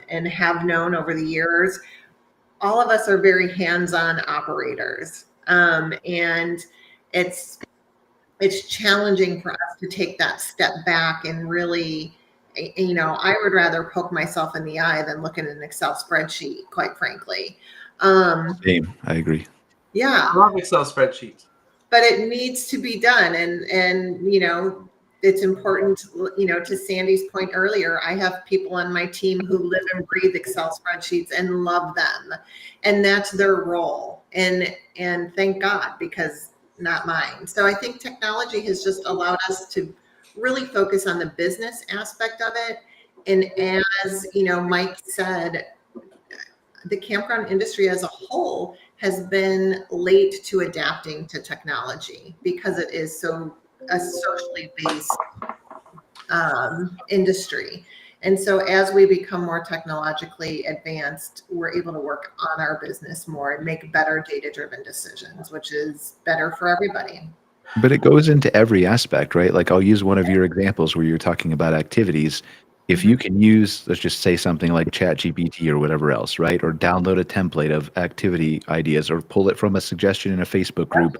and have known over the years, all of us are very hands-on operators. And it's challenging for us to take that step back and really, I would rather poke myself in the eye than look at an Excel spreadsheet, quite frankly. Same, I agree. Yeah. I love Excel spreadsheets. but it needs to be done. And, you know, it's important, you know, to Sandy's point earlier, I have people on my team who live and breathe Excel spreadsheets and love them. And that's their role. And thank God, because not mine. So I think technology has just allowed us to really focus on the business aspect of it. And as, you know, Mike said, the campground industry as a whole has been late to adapting to technology because it is so a socially based industry. And so as we become more technologically advanced, we're able to work on our business more and make better data-driven decisions, which is better for everybody. But it goes into every aspect, right? Like I'll use one of your examples where you're talking about activities. If you can use, let's just say something like ChatGPT or whatever else, right? Or download a template of activity ideas or pull it from a suggestion in a Facebook group,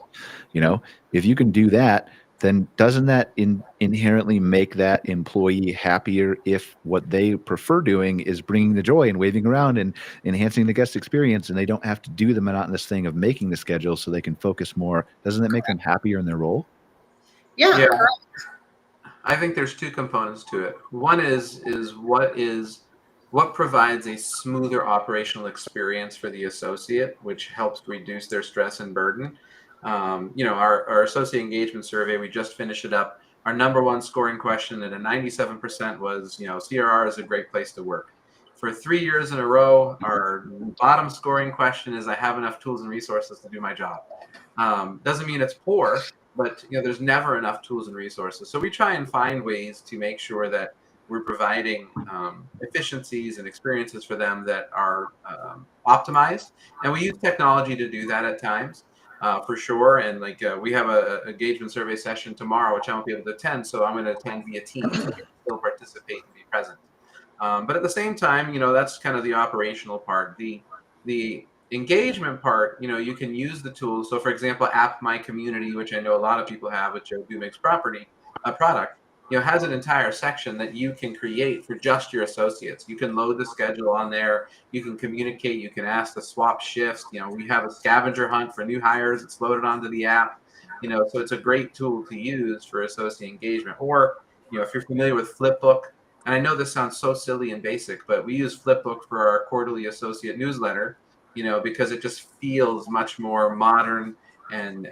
you know, if you can do that, then doesn't that inherently make that employee happier if what they prefer doing is bringing the joy and waving around and enhancing the guest experience, and they don't have to do the monotonous thing of making the schedule so they can focus more? Doesn't that make them happier in their role? Yeah, correct. I think there's two components to it. One is what provides a smoother operational experience for the associate, which helps reduce their stress and burden. You know, our associate engagement survey, we just finished it up. Our number one scoring question at a 97% was, you know, CRR is a great place to work. For 3 years in a row, our bottom scoring question is, I have enough tools and resources to do my job. Doesn't mean it's poor, but you know, there's never enough tools and resources. So we try and find ways to make sure that we're providing efficiencies and experiences for them that are optimized. And we use technology to do that at times. For sure. And like we have a engagement survey session tomorrow, which I won't be able to attend. So I'm going to attend via Teams, so I can still participate and be present. But at the same time, you know, that's kind of the operational part. The engagement part, you know, you can use the tools. So for example, App My Community, which I know a lot of people have with Jeub makes product, you know, has an entire section that you can create for just your associates. You can load the schedule on there. You can communicate. You can ask to swap shifts. You know, we have a scavenger hunt for new hires. It's loaded onto the app. You know, so it's a great tool to use for associate engagement. Or, you know, if you're familiar with Flipbook, and I know this sounds so silly and basic, but we use Flipbook for our quarterly associate newsletter, you know, because it just feels much more modern and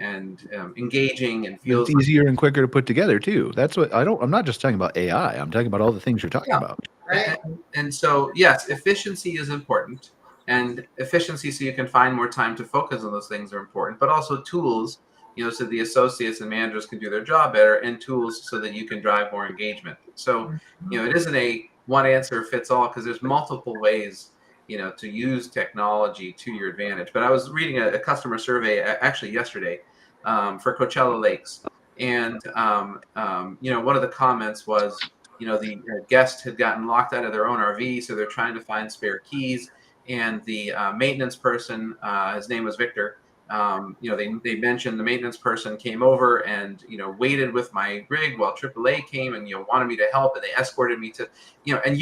engaging, and feels it's easier and quicker to put together too. That's what I'm not just talking about AI. I'm talking about all the things you're talking about. Right. And so, yes, efficiency is important, and efficiency so you can find more time to focus on those things are important, but also tools, you know, so the associates and managers can do their job better, and tools so that you can drive more engagement. So, you know, it isn't a one answer fits all, because there's multiple ways, you know, to use technology to your advantage. But I was reading a customer survey actually yesterday for Coachella Lakes. And, you know, one of the comments was, you know, the guest had gotten locked out of their own RV, so they're trying to find spare keys. And the maintenance person, his name was Victor, you know, they mentioned the maintenance person came over and, you know, waited with my rig while AAA came and, you know, wanted me to help, and they escorted me to, you know, and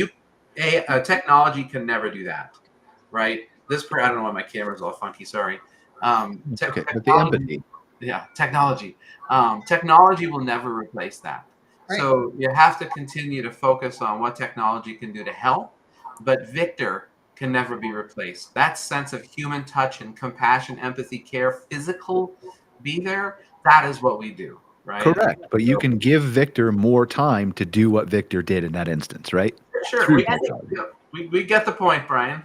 technology can never do that, right? I don't know why my camera's all funky, sorry. Okay, but the empathy. Yeah, technology. Technology will never replace that. Right. So you have to continue to focus on what technology can do to help, but Victor can never be replaced. That sense of human touch and compassion, empathy, care, physical, be there, that is what we do, right? Correct. But you can give Victor more time to do what Victor did in that instance, right? Sure, we get the point, Brian.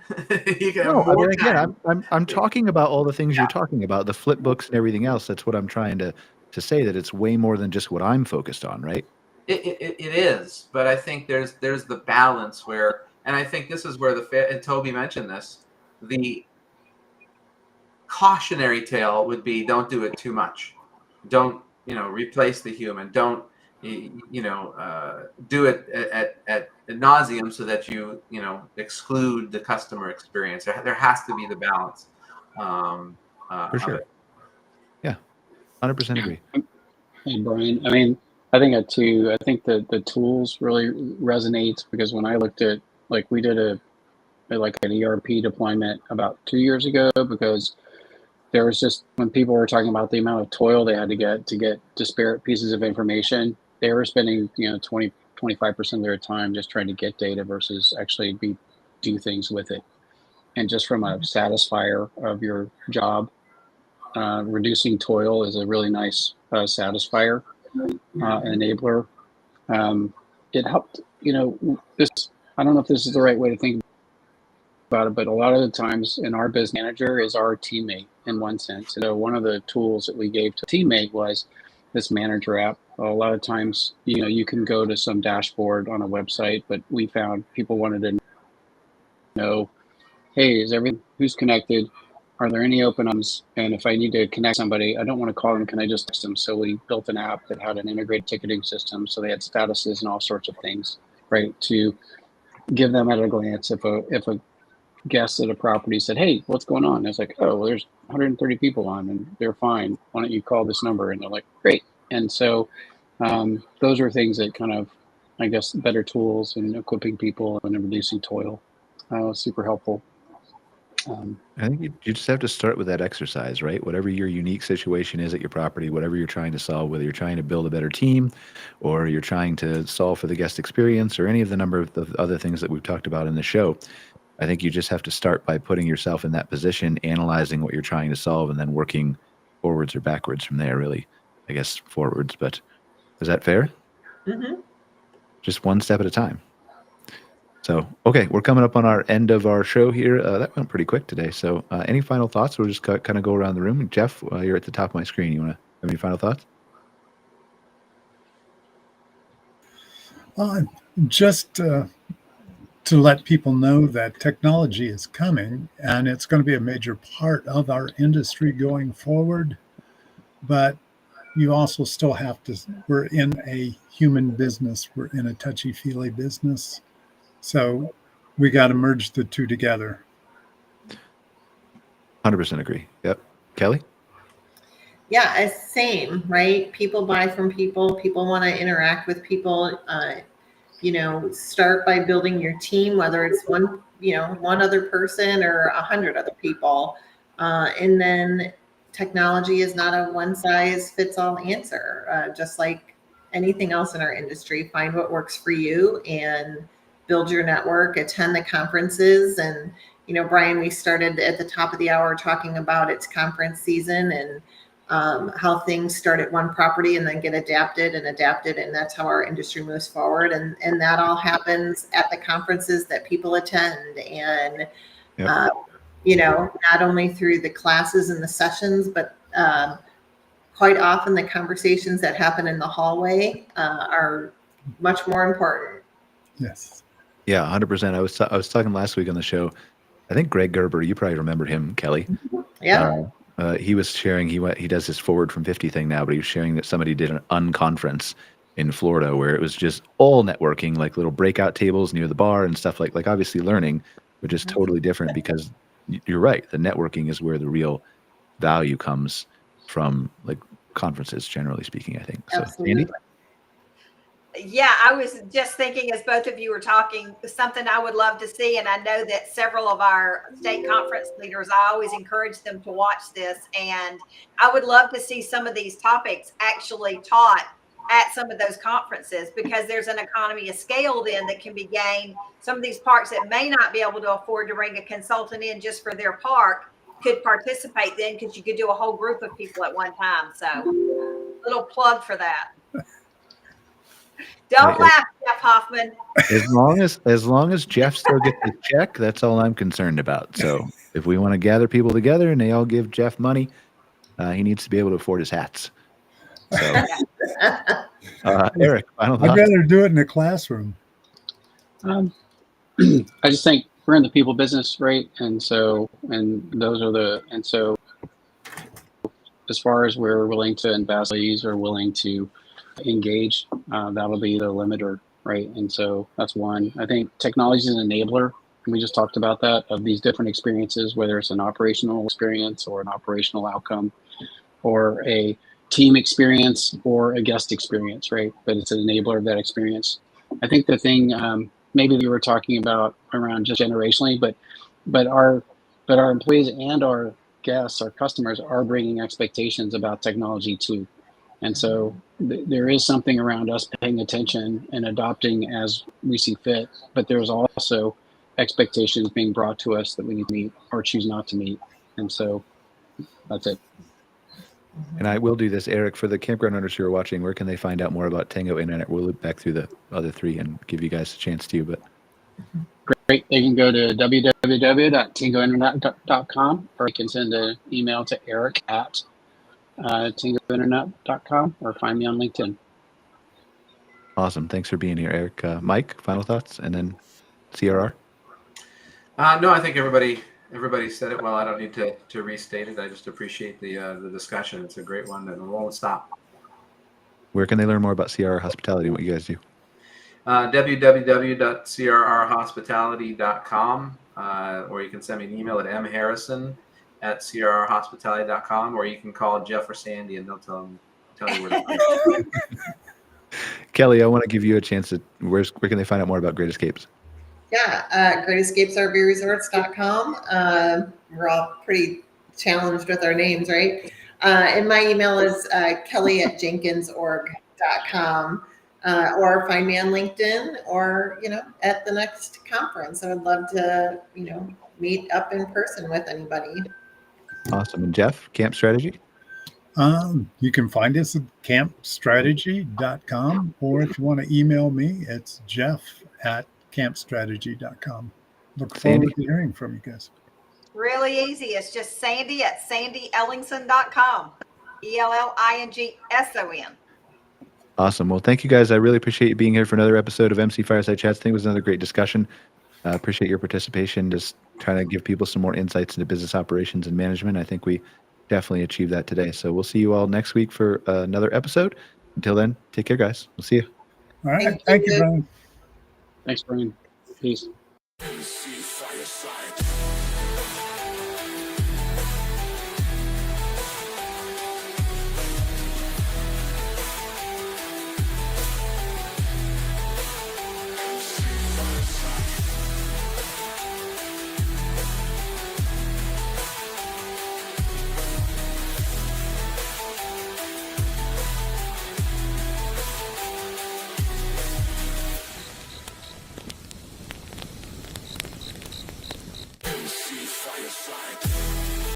You can No, have more again, time. I'm talking about all the things you're talking about, the flip books and everything else. That's what I'm trying to say, that it's way more than just what I'm focused on, right? It is, but I think there's the balance where, and I think this is where and Toby mentioned this, the cautionary tale would be, don't do it too much. Don't, you know, replace the human. Don't, you know, do it at nauseum so that you know, exclude the customer experience. There has to be the balance. For sure. Yeah, 100% agree. Hey, Brian. I mean, I think the tools really resonates, because when I looked at, like, we did an ERP deployment about 2 years ago, because there was just, when people were talking about the amount of toil they had to get disparate pieces of information, they were spending 25% of their time just trying to get data versus actually do things with it. And just from a satisfier of your job, reducing toil is a really nice satisfier, enabler. It helped, this, I don't know if this is the right way to think about it, but a lot of the times in our business, manager is our teammate in one sense. So one of the tools that we gave to teammate was this manager app. A lot of times, you can go to some dashboard on a website, but we found people wanted to know, hey, is everything, who's connected? Are there any openings? And if I need to connect somebody, I don't want to call them, can I just text them? So we built an app that had an integrated ticketing system. So they had statuses and all sorts of things, right? To give them at a glance. If a guest at a property said, hey, what's going on? It's like, oh, well, there's 130 people on and they're fine. Why don't you call this number? And they're like, great. And so those are things that kind of, I guess, better tools and equipping people and reducing toil. Super helpful. I think you just have to start with that exercise, right? Whatever your unique situation is at your property, whatever you're trying to solve, whether you're trying to build a better team or you're trying to solve for the guest experience or any of the number of the other things that we've talked about in the show, I think you just have to start by putting yourself in that position, analyzing what you're trying to solve, and then working forwards or backwards from there, really. I guess forwards, but is that fair? Mm-hmm. Just one step at a time. So, okay, we're coming up on our end of our show here. That went pretty quick today. So any final thoughts? We'll just kind of go around the room. Jeff, you're at the top of my screen. You want to have any final thoughts? Just to let people know that technology is coming and it's going to be a major part of our industry going forward. But you also still have to, we're in a human business. We're in a touchy-feely business. So we got to merge the two together. 100% agree. Yep. Kelly? Yeah, it's same, right? People buy from people. People want to interact with people. Start by building your team, whether it's one other person or 100 other people. And then technology is not a one-size-fits-all answer. Just like anything else in our industry, find what works for you and build your network, attend the conferences. And, Brian, we started at the top of the hour talking about its conference season and how things start at one property and then get adapted. And that's how our industry moves forward. And that all happens at the conferences that people attend. And, Yep. Not only through the classes and the sessions, but quite often the conversations that happen in the hallway are much more important. Yes. Yeah, 100%. I was talking last week on the show. I think Greg Gerber, you probably remember him, Kelly. Yeah. He was sharing, he does his Forward from 50 thing now, but he was sharing that somebody did an unconference in Florida where it was just all networking, like little breakout tables near the bar and stuff like obviously learning, but just totally different because you're right. The networking is where the real value comes from, like conferences, generally speaking, I think. So, Absolutely. Andy? Yeah, I was just thinking as both of you were talking, something I would love to see, and I know that several of our state conference leaders, I always encourage them to watch this, and I would love to see some of these topics actually taught at some of those conferences, because there's an economy of scale then that can be gained. Some of these parks that may not be able to afford to bring a consultant in just for their park could participate then, because you could do a whole group of people at one time. So little plug for that. Don't laugh, Jeff Hoffman. As long as Jeff still gets the check, that's all I'm concerned about. So if we want to gather people together and they all give Jeff money, he needs to be able to afford his hats. So, Eric, final thoughts? I'd rather do it in a classroom. I just think we're in the people business, right? And so as far as we're willing to invest, or willing to engage, that'll be the limiter, right? And so that's one. I think technology is an enabler. We just talked about that, of these different experiences, whether it's an operational experience or an operational outcome or a team experience or a guest experience, right? But it's an enabler of that experience. I think the thing maybe we were talking about around just generationally, but our employees and our guests, our customers are bringing expectations about technology too. And so there is something around us paying attention and adopting as we see fit, but there's also expectations being brought to us that we need to meet or choose not to meet. And so that's it. And I will do this, Eric, for the campground owners who are watching, where can they find out more about Tango Internet? We'll loop back through the other three and give you guys a chance to, but Great. They can go to www.tangointernet.com, or you can send an email to Eric at tangointernet.com, or find me on LinkedIn. awesome. Thanks for being here, Eric. Mike, final thoughts, and then CRR? No, I think everybody said it well. I don't need to restate it. I just appreciate the discussion. It's a great one, and it won't stop. Where can they learn more about CRR Hospitality, what you guys do? www.crrhospitality.com, or you can send me an email at mharrison@crrhospitality.com, or you can call Jeff or Sandy and they'll tell you where to find it. Kelly, I want to give you a chance to, where can they find out more about Great Escapes? Yeah, greatescapesrvresorts.com. We're all pretty challenged with our names, right? And my email is kelly@jenkinsorg.com. Or find me on LinkedIn, or at the next conference. I would love to meet up in person with anybody. Awesome. And Jeff, Camp Strategy? You can find us at campstrategy.com, or if you want to email me, it's jeff@campstrategy.com. Look forward to hearing from you guys. Really easy. It's just sandy@sandyellingson.com. ELLINGSON. Awesome. Well, thank you guys. I really appreciate you being here for another episode of MC Fireside Chats. I think it was another great discussion. I appreciate your participation, just trying to give people some more insights into business operations and management. I think we definitely achieved that today. So we'll see you all next week for another episode. Until then, take care, guys. We'll see you. All right. Thank you, Brian. Thanks, Brian. Peace. MC Fireside. MC Fireside.